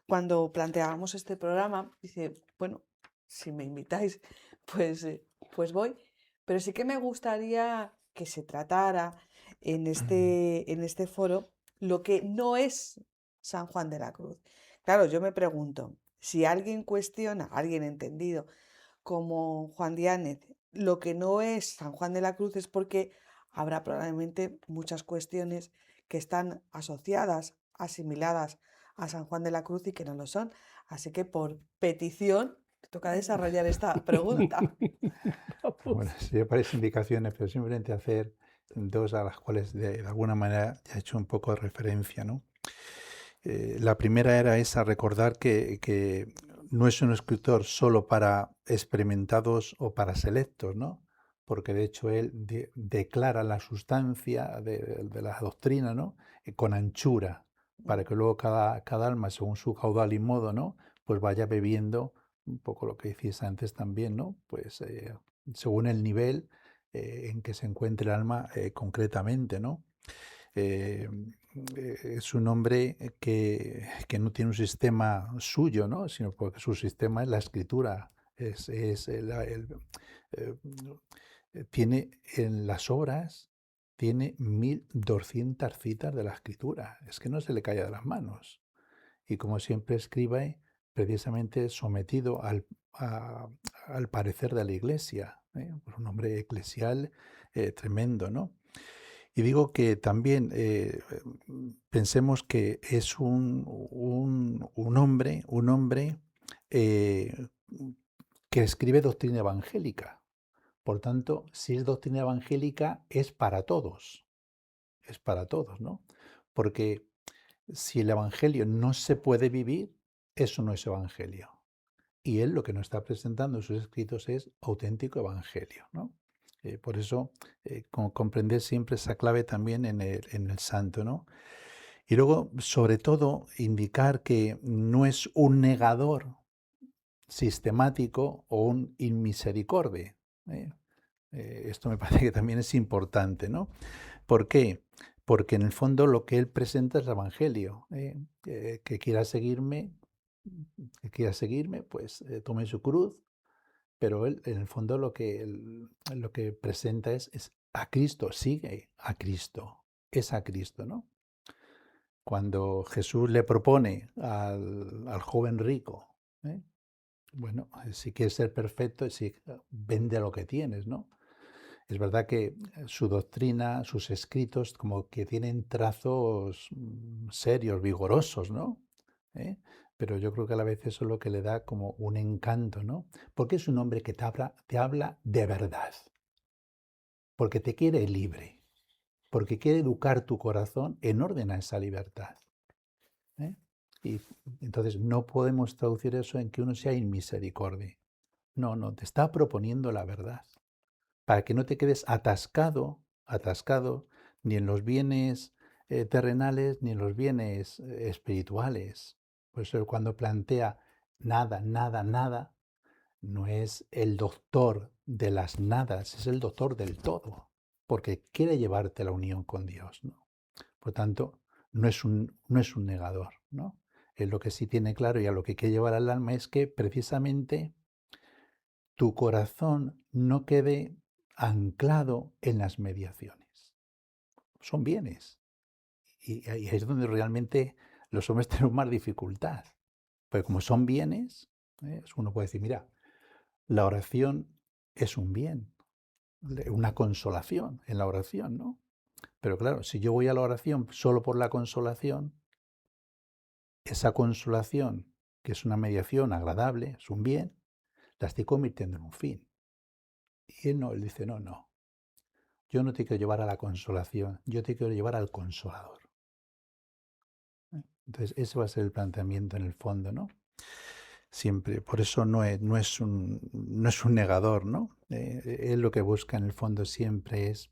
Cuando planteábamos este programa, dice, bueno, si me invitáis, pues, pues voy, pero sí que me gustaría que se tratara en este foro lo que no es San Juan de la Cruz. Claro, yo me pregunto, si alguien cuestiona, alguien entendido como Juan Diánez, lo que no es San Juan de la Cruz es porque habrá probablemente muchas cuestiones que están asociadas, asimiladas a San Juan de la Cruz y que no lo son. Así que por petición, te toca desarrollar esta pregunta. Bueno, Vamos. sí, varias indicaciones, pero simplemente hacer dos a las cuales de alguna manera ya he hecho un poco de referencia, ¿no? La primera era esa, recordar que no es un escritor solo para experimentados o para selectos, ¿no? Porque de hecho él declara la sustancia de la doctrina, ¿no? Con anchura, para que luego cada alma, según su caudal y modo, ¿no? Pues vaya bebiendo un poco lo que decías antes también, ¿no? Pues según el nivel en que se encuentre el alma concretamente, ¿no? Eh, es un hombre que no tiene un sistema suyo, ¿no? Sino porque su sistema es la escritura. Eh, tiene en las obras, tiene 1200 citas de la escritura. Es que no se le cae de las manos. Y como siempre escribe, precisamente sometido al parecer de la Iglesia. Pues un hombre eclesial tremendo, ¿no? Y digo que también pensemos que es un hombre eh, que escribe doctrina evangélica. Por tanto, si es doctrina evangélica, es para todos. Es para todos, ¿no? Porque si el evangelio no se puede vivir, eso no es evangelio. Y él lo que nos está presentando en sus escritos es auténtico evangelio, ¿no? Por eso, comprender siempre esa clave también en el santo, ¿no? Y luego, sobre todo, indicar que no es un negador sistemático o un inmisericorde. ¿eh? Esto me parece que también es importante, ¿no? ¿Por qué? Porque en el fondo lo que él presenta es el evangelio. Que quiera seguirme, pues tome su cruz. Pero él, en el fondo, lo que presenta es a Cristo, sigue a Cristo, es a Cristo, ¿no? Cuando Jesús le propone al joven rico, ¿eh? Bueno, si quieres ser perfecto, vende lo que tienes, ¿no? Es verdad que su doctrina, sus escritos, como que tienen trazos serios, vigorosos, ¿no? ¿Eh? Pero yo creo que a la vez eso es lo que le da como un encanto, ¿no? Porque es un hombre que te habla de verdad, porque te quiere libre, porque quiere educar tu corazón en orden a esa libertad. ¿eh? Y entonces no podemos traducir eso en que uno sea inmisericordia. No, no, te está proponiendo la verdad, para que no te quedes atascado ni en los bienes terrenales ni en los bienes espirituales. Por eso cuando plantea nada, nada, nada, no es el doctor de las nadas, es el doctor del todo, porque quiere llevarte a la unión con Dios, ¿no? Por tanto, no es un negador, ¿no? Él lo que sí tiene claro y a lo que quiere llevar al alma es que precisamente tu corazón no quede anclado en las mediaciones. Son bienes. Y ahí es donde realmente los hombres tenemos más dificultad. Porque como son bienes, uno puede decir, mira, la oración es un bien, una consolación en la oración, ¿no? Pero claro, si yo voy a la oración solo por la consolación, esa consolación, que es una mediación agradable, es un bien, la estoy convirtiendo en un fin. Y él dice, no, no, yo no te quiero llevar a la consolación, yo te quiero llevar al consolador. Entonces, ese va a ser el planteamiento en el fondo, ¿no? Siempre, por eso no es un negador, ¿no? Él lo que busca en el fondo siempre es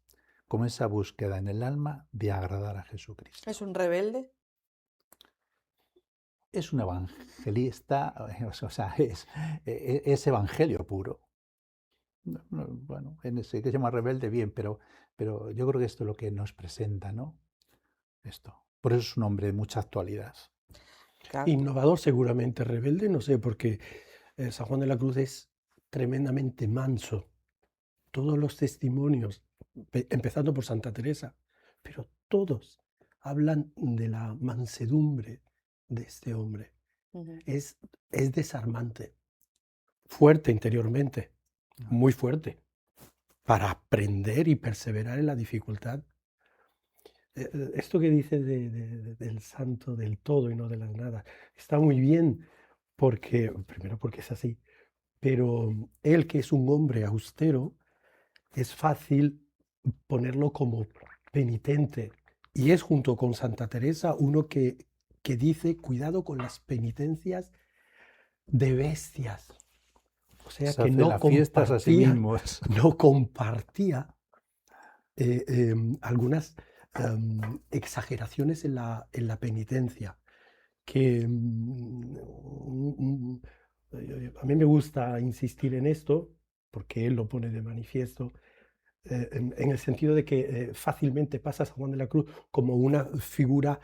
como esa búsqueda en el alma de agradar a Jesucristo. ¿Es un rebelde? Es un evangelista, o sea, es evangelio puro. Bueno, en ese que se llama rebelde, bien, pero yo creo que esto es lo que nos presenta, ¿no? Esto, Por eso es un hombre de mucha actualidad. Claro. Innovador, seguramente rebelde, no sé, porque San Juan de la Cruz es tremendamente manso. Todos los testimonios, empezando por Santa Teresa, pero todos hablan de la mansedumbre de este hombre. Ujú. Es desarmante, fuerte interiormente, muy fuerte, para aprender y perseverar en la dificultad. Esto que dice del santo del todo y no de la nada, está muy bien, porque, primero porque es así, pero él, que es un hombre austero, es fácil ponerlo como penitente. Y es, junto con Santa Teresa, uno que dice: cuidado con las penitencias de bestias. O sea, Se que hace las fiestas a sí mismos. no compartía algunas exageraciones en la penitencia, que a mí me gusta insistir en esto, porque él lo pone de manifiesto, en el sentido de que fácilmente pasa a San Juan de la Cruz como una figura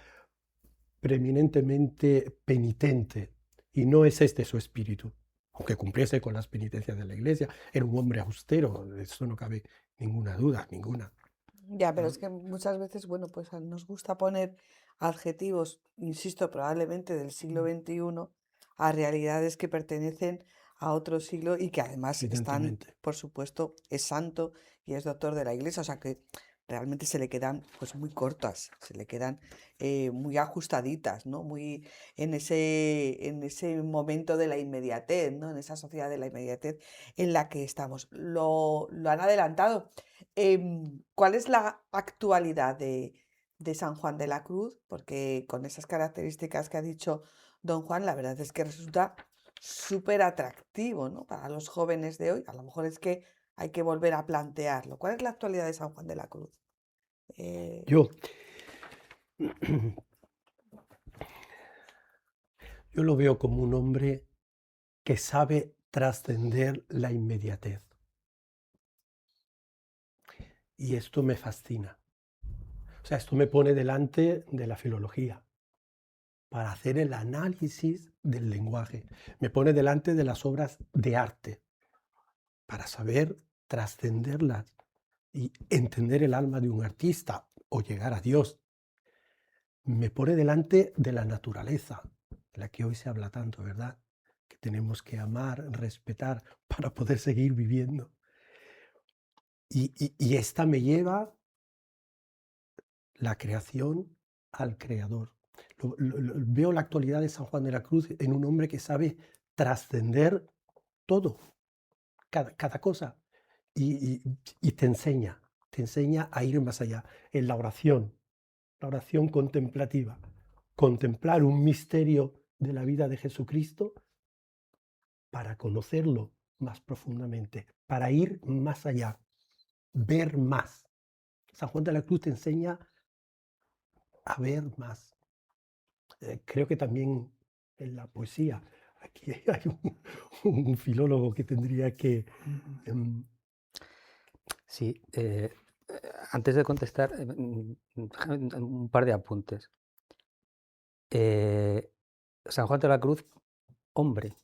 preeminentemente penitente, y no es este su espíritu, aunque cumpliese con las penitencias de la Iglesia. Era un hombre austero, de eso no cabe ninguna duda, ninguna. Ya, pero es que muchas veces, bueno, pues nos gusta poner adjetivos, insisto, probablemente del siglo XXI, a realidades que pertenecen a otro siglo y que además están, Evidentemente. por supuesto, es santo y es doctor de la Iglesia, o sea que realmente se le quedan pues muy cortas, se le quedan muy ajustaditas, ¿no? Muy en ese momento de la inmediatez, ¿no? En esa sociedad de la inmediatez en la que estamos. Lo han adelantado. ¿Cuál es la actualidad de San Juan de la Cruz? Porque con esas características que ha dicho don Juan, la verdad es que resulta súper atractivo, ¿no? Para los jóvenes de hoy. A lo mejor es que hay que volver a plantearlo. ¿Cuál es la actualidad de San Juan de la Cruz? Yo, yo lo veo como un hombre que sabe trascender la inmediatez. Y esto me fascina. O sea, esto me pone delante de la filología para hacer el análisis del lenguaje. Me pone delante de las obras de arte para saber trascenderlas y entender el alma de un artista o llegar a Dios. Me pone delante de la naturaleza, de la que hoy se habla tanto, ¿verdad? Que tenemos que amar, respetar para poder seguir viviendo. Y esta me lleva la creación al creador. Veo la actualidad de San Juan de la Cruz en un hombre que sabe trascender todo, cada cosa, y te enseña a ir más allá en la oración contemplativa, contemplar un misterio de la vida de Jesucristo para conocerlo más profundamente, para ir más allá, ver más. San Juan de la Cruz te enseña a ver más. Creo que también en la poesía, aquí hay un filólogo que tendría que... Sí, antes de contestar, déjame un par de apuntes. San Juan de la Cruz, hombre,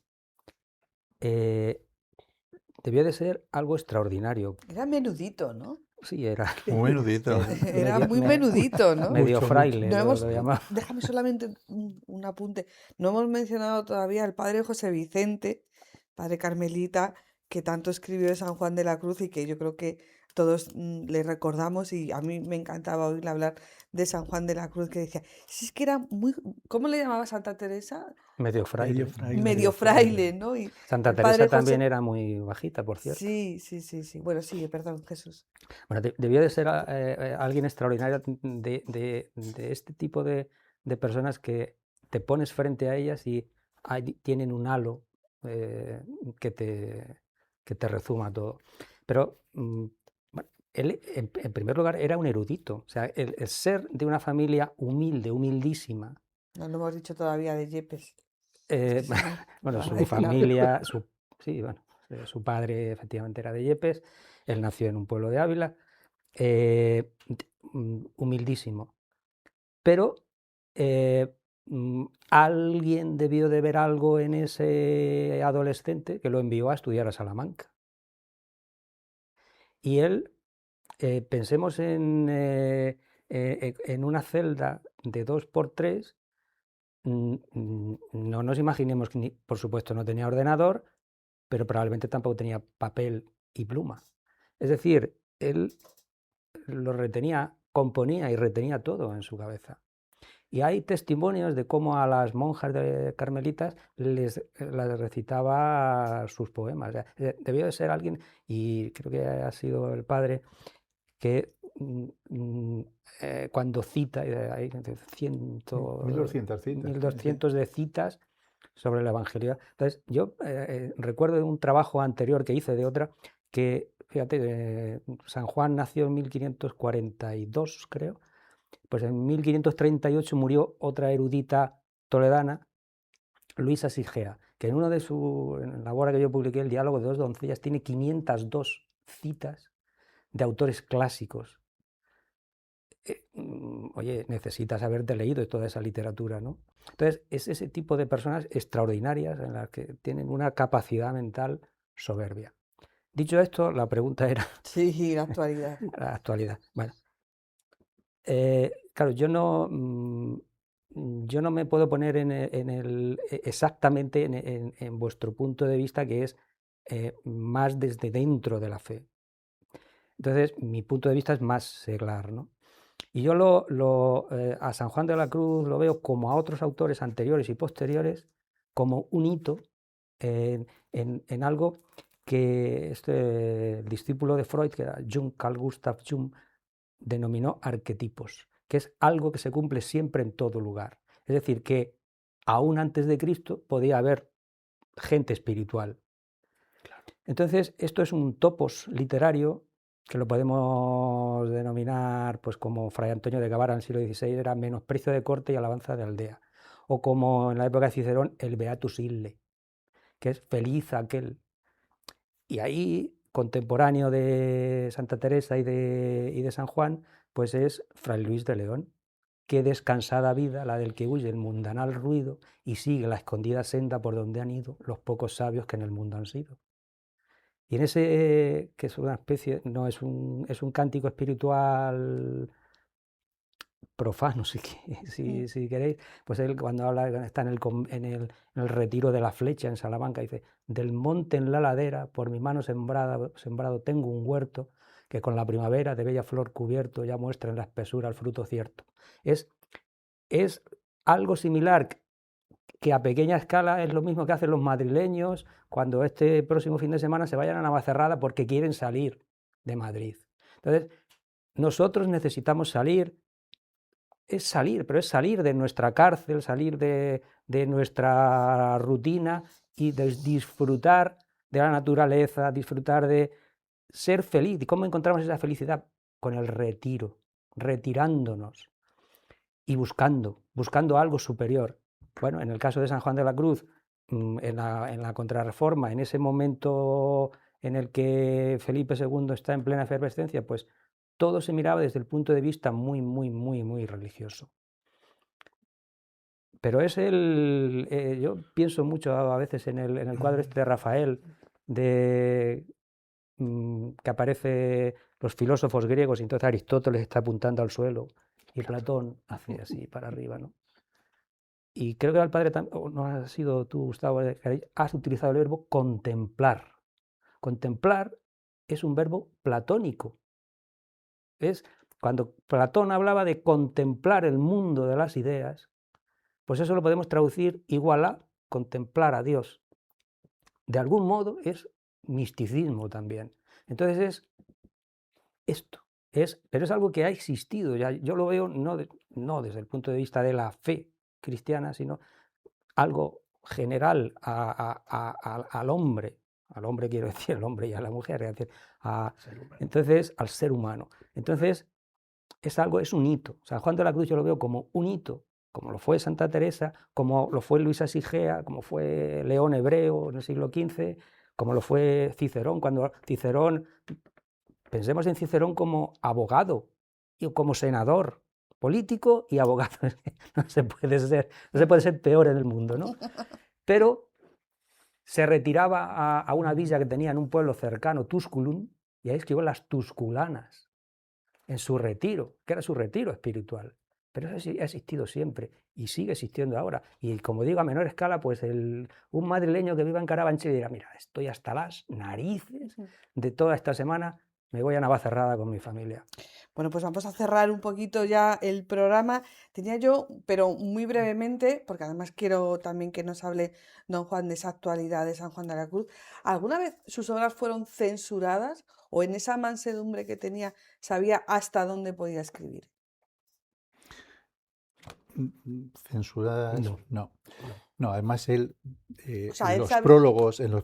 debió de ser algo extraordinario. Era menudito, ¿no? Sí, era Muy menudito. Era medio, muy menudito, ¿no? medio Mucho, fraile, No hemos, lo llamaba. déjame solamente un apunte. No hemos mencionado todavía al padre José Vicente, padre carmelita, que tanto escribió de San Juan de la Cruz y que yo creo que todos le recordamos, y a mí me encantaba oírle hablar de San Juan de la Cruz, que decía, si es que era muy, ¿cómo le llamaba Santa Teresa? Medio fraile. Medio fraile, ¿no? Y Santa el Teresa padre también José, era muy bajita, por cierto. sí, sí, sí, sí. Bueno, sí, perdón, Jesús. Bueno, debió de ser alguien extraordinario de este tipo de personas que te pones frente a ellas y tienen un halo que te rezuma todo. Pero bueno, él, en primer lugar, era un erudito. O sea, el ser de una familia humilde, humildísima. No lo hemos dicho todavía de Yepes. eh, Si no, bueno, van a su decir algo. familia, sí, bueno, su padre efectivamente era de Yepes, él nació en un pueblo de Ávila, humildísimo. Pero alguien debió de ver algo en ese adolescente que lo envió a estudiar a Salamanca. Y él, pensemos en una celda de 2 por 3, no nos imaginemos que, por supuesto, no tenía ordenador, pero probablemente tampoco tenía papel y pluma. Es decir, él lo retenía, componía y retenía todo en su cabeza. Y hay testimonios de cómo a las monjas carmelitas las recitaba sus poemas. O sea, debió de ser alguien, y creo que ha sido el padre, que cuando cita, hay 1200 citas. 1200 de citas sobre el Evangelio. Entonces, yo recuerdo de un trabajo anterior que hice de otra, que, fíjate, San Juan nació en 1542, creo. Pues en 1538 murió otra erudita toledana, Luisa Sigea, que en la obra que yo publiqué, El diálogo de dos doncellas, tiene 502 citas de autores clásicos. Oye, necesitas haberte leído toda esa literatura, ¿no? Entonces, es ese tipo de personas extraordinarias en las que tienen una capacidad mental soberbia. Dicho esto, la pregunta era... Sí, la actualidad. La actualidad. Bueno, claro, yo no me puedo poner exactamente en vuestro punto de vista, que es más desde dentro de la fe. Entonces, mi punto de vista es más seglar, ¿no? Y yo a San Juan de la Cruz lo veo, como a otros autores anteriores y posteriores, como un hito en algo que el discípulo de Freud, que era Carl Gustav Jung, denominó arquetipos, que es algo que se cumple siempre en todo lugar. Es decir, que aún antes de Cristo podía haber gente espiritual. Entonces, esto es un topos literario que lo podemos denominar, pues, como Fray Antonio de Guevara en el siglo XVI era menosprecio de corte y alabanza de aldea, o como en la época de Cicerón el Beatus Ille, que es feliz aquel. Y ahí, contemporáneo de Santa Teresa y de San Juan, pues es Fray Luis de León. Qué descansada vida la del que huye el mundanal ruido y sigue la escondida senda por donde han ido los pocos sabios que en el mundo han sido. Y en ese, que es una especie, no es un cántico espiritual profano, si queréis, pues él, cuando habla, está en el retiro de la Flecha en Salamanca, dice: del monte en la ladera, por mi mano sembrado tengo un huerto, que con la primavera de bella flor cubierto ya muestra en la espesura el fruto cierto. Es algo similar, que a pequeña escala es lo mismo que hacen los madrileños cuando este próximo fin de semana se vayan a Navacerrada porque quieren salir de Madrid. Entonces, nosotros necesitamos salir, pero es salir de nuestra cárcel, salir de nuestra rutina y disfrutar de la naturaleza, disfrutar de ser feliz. ¿Y cómo encontramos esa felicidad? Con el retiro, retirándonos y buscando algo superior. Bueno, en el caso de San Juan de la Cruz, en la Contrarreforma, en ese momento en el que Felipe II está en plena efervescencia, pues todo se miraba desde el punto de vista muy, muy, muy, muy religioso. Pero es yo pienso mucho a veces en el cuadro este de Rafael, que aparece los filósofos griegos, y entonces Aristóteles está apuntando al suelo y Platón hace así para arriba, ¿no? Y creo que al padre, no has sido tú, Gustavo, has utilizado el verbo contemplar. Contemplar es un verbo platónico. Es cuando Platón hablaba de contemplar el mundo de las ideas, pues eso lo podemos traducir igual a contemplar a Dios. De algún modo es misticismo también. Entonces es esto. Pero es algo que ha existido. Yo lo veo no desde el punto de vista de la fe cristiana, sino algo general al hombre quiero decir, al hombre y a la mujer, es decir, entonces al ser humano. Entonces es un hito. San Juan de la Cruz yo lo veo como un hito, como lo fue Santa Teresa, como lo fue Luisa Sigea, como fue León Hebreo en el siglo XV, como lo fue Cicerón. Cuando Cicerón, pensemos en Cicerón como abogado y como senador, político y abogado. No se puede ser peor en el mundo, ¿no? Pero se retiraba a una villa que tenía en un pueblo cercano, Tusculum, y ahí escribió las Tusculanas, en su retiro, que era su retiro espiritual. Pero eso ha existido siempre y sigue existiendo ahora. Y como digo, a menor escala, pues un madrileño que viva en Carabanchel dirá, mira, estoy hasta las narices de toda esta semana, me voy a Navacerrada con mi familia. Bueno, pues vamos a cerrar un poquito ya el programa. Tenía yo, pero muy brevemente, porque además quiero también que nos hable don Juan de esa actualidad de San Juan de la Cruz. ¿Alguna vez sus obras fueron censuradas o en esa mansedumbre que tenía sabía hasta dónde podía escribir? Censuradas, No. no. No, además él, O sea, en él los sabe...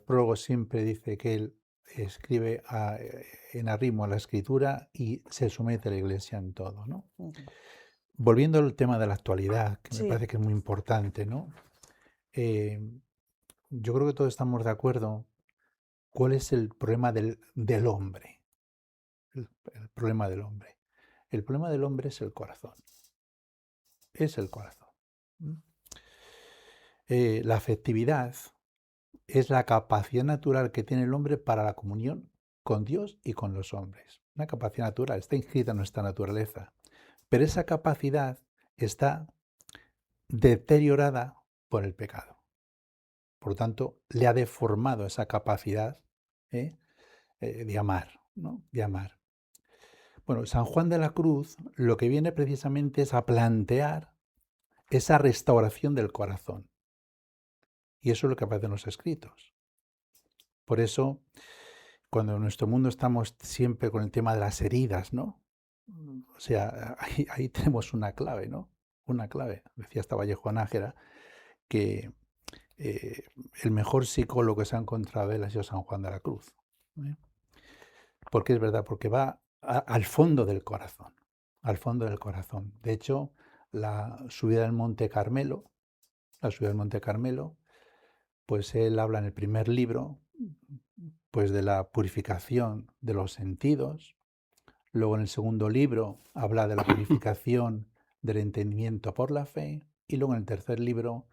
prólogos siempre dice que él escribe en arrimo a la escritura y se somete a la iglesia en todo, ¿no? Ujú. Volviendo al tema de la actualidad, que me Sí, parece que es muy importante, ¿no? Yo creo que todos estamos de acuerdo. ¿Cuál es el problema del hombre? El problema del hombre. El problema del hombre es el corazón. Es el corazón. ¿Mm? La afectividad es la capacidad natural que tiene el hombre para la comunión con Dios y con los hombres. Una capacidad natural, está inscrita en nuestra naturaleza. Pero esa capacidad está deteriorada por el pecado. Por lo tanto, le ha deformado esa capacidad de amar, ¿no? De amar. Bueno, San Juan de la Cruz lo que viene precisamente es a plantear esa restauración del corazón. Y eso es lo que aparece en los escritos. Por eso, cuando en nuestro mundo estamos siempre con el tema de las heridas, ¿no? O sea, ahí tenemos una clave, ¿no? Una clave. Decía hasta Vallejo Nájera que el mejor psicólogo que se ha encontrado él ha sido San Juan de la Cruz. ¿Eh? Porque es verdad, porque va al fondo del corazón, al fondo del corazón. De hecho, la subida del Monte Carmelo, pues él habla en el primer libro, pues de la purificación de los sentidos. Luego en el segundo libro habla de la purificación del entendimiento por la fe. Y luego en el tercer libro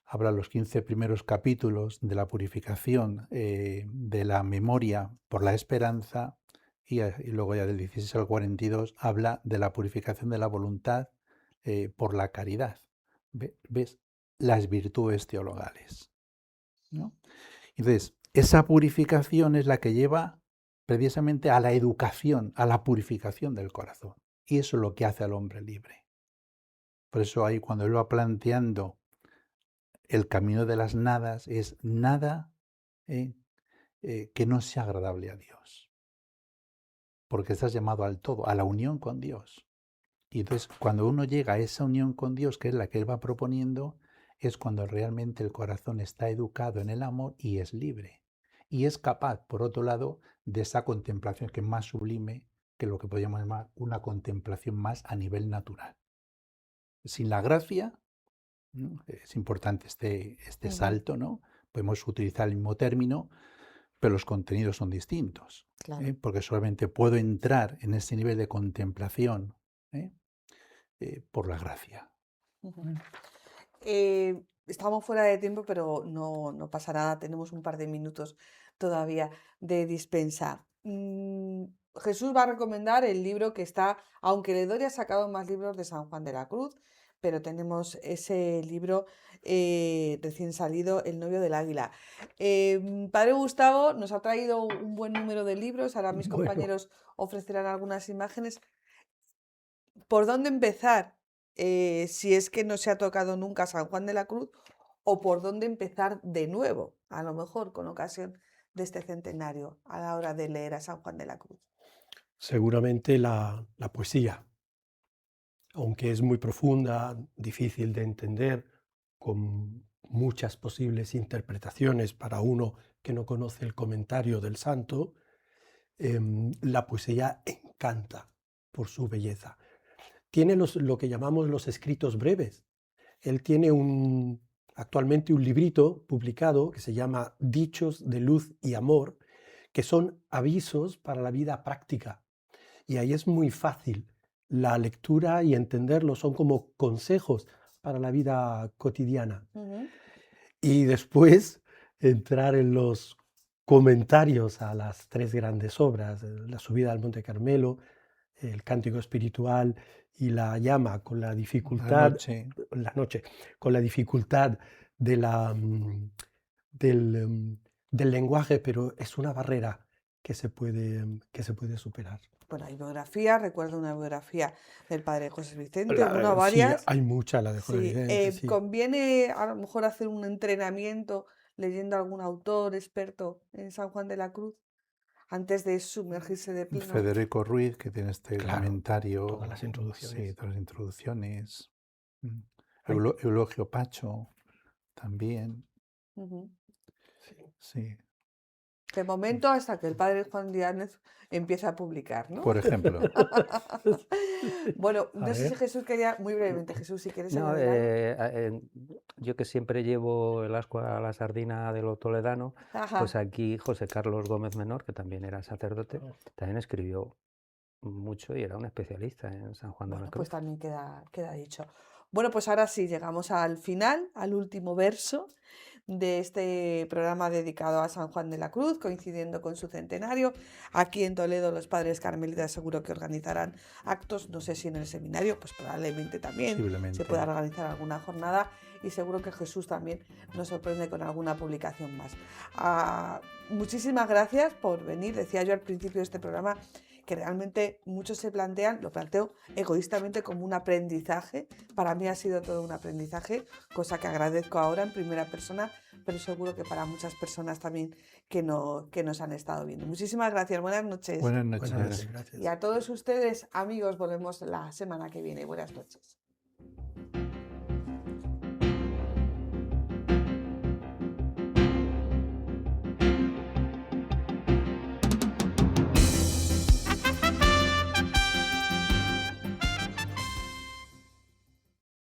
habla los 15 primeros capítulos de la purificación de la memoria por la esperanza. Y luego ya del 16 al 42 habla de la purificación de la voluntad por la caridad. ¿Ves? Las virtudes teologales, ¿no? Entonces, esa purificación es la que lleva precisamente a la educación, a la purificación del corazón. Y eso es lo que hace al hombre libre. Por eso ahí cuando él va planteando el camino de las nadas, es nada que no sea agradable a Dios. Porque estás llamado al todo, a la unión con Dios. Y entonces cuando uno llega a esa unión con Dios, que es la que él va proponiendo, es cuando realmente el corazón está educado en el amor y es libre. Y es capaz, por otro lado, de esa contemplación que es más sublime que lo que podríamos llamar una contemplación más a nivel natural. Sin la gracia, ¿no? Es importante este salto, ¿no? Podemos utilizar el mismo término, pero los contenidos son distintos. claro. Porque solamente puedo entrar en ese nivel de contemplación por la gracia. Ujú. Estamos fuera de tiempo, pero no pasa nada, tenemos un par de minutos todavía de dispensa. Jesús va a recomendar el libro que está, aunque Ledori ha sacado más libros de San Juan de la Cruz, pero tenemos ese libro recién salido, El novio del águila. Padre Gustavo nos ha traído un buen número de libros, ahora mis Bueno, compañeros ofrecerán algunas imágenes. ¿Por dónde empezar? Si es que no se ha tocado nunca San Juan de la Cruz, o por dónde empezar de nuevo, a lo mejor con ocasión de este centenario, a la hora de leer a San Juan de la Cruz. seguramente la poesía, aunque es muy profunda, difícil de entender, con muchas posibles interpretaciones para uno que no conoce el comentario del santo, la poesía encanta por su belleza. Tiene lo que llamamos los escritos breves. Él tiene actualmente un librito publicado que se llama Dichos de Luz y Amor, que son avisos para la vida práctica. Y ahí es muy fácil la lectura y entenderlo son como consejos para la vida cotidiana. Ujú. Y después entrar en los comentarios a las tres grandes obras, la subida al Monte Carmelo, el cántico espiritual y la llama, con la La dificultad, noche. la noche, con la dificultad de del lenguaje, pero es una barrera que se puede superar. Bueno, hay biografías, recuerdo una biografía del padre José Vicente, una o Sí, varias. hay mucha, la de Jorge Sí, Vicente, sí. conviene a lo mejor hacer un entrenamiento leyendo a algún autor experto en San Juan de la Cruz antes de sumergirse de pleno. Federico Ruiz, que tiene este Claro, comentario, todas las introducciones. sí, todas las introducciones. Mm. Hay- Eulogio Pacho, también, Ujú. sí. sí. De momento, hasta que el padre Juan Diánez empiece a publicar, ¿no? Por ejemplo, Bueno, A no sé si ver. Jesús quería, muy brevemente, Jesús, si quieres No, añadir algo. yo que siempre llevo el ascua a la sardina de lo toledano, pues Ajá. aquí José Carlos Gómez Menor, que también era sacerdote, Oh, también escribió mucho y era un especialista en San Juan de la Bueno, pues Cruz. también queda dicho. Bueno, pues ahora sí, llegamos al final, al último verso de este programa dedicado a San Juan de la Cruz, coincidiendo con su centenario. Aquí en Toledo los padres carmelitas seguro que organizarán actos, no sé si en el seminario, pues probablemente también se posiblemente. pueda organizar alguna jornada y seguro que Jesús también nos sorprende con alguna publicación más. Muchísimas gracias por venir. Decía yo al principio de este programa que realmente muchos se plantean, lo planteo egoístamente como un aprendizaje. Para mí ha sido todo un aprendizaje, cosa que agradezco ahora en primera persona, pero seguro que para muchas personas también que nos han estado viendo. Muchísimas gracias, buenas noches. Buenas noches. buenas noches, gracias. Y a todos ustedes, amigos, volvemos la semana que viene. Buenas noches.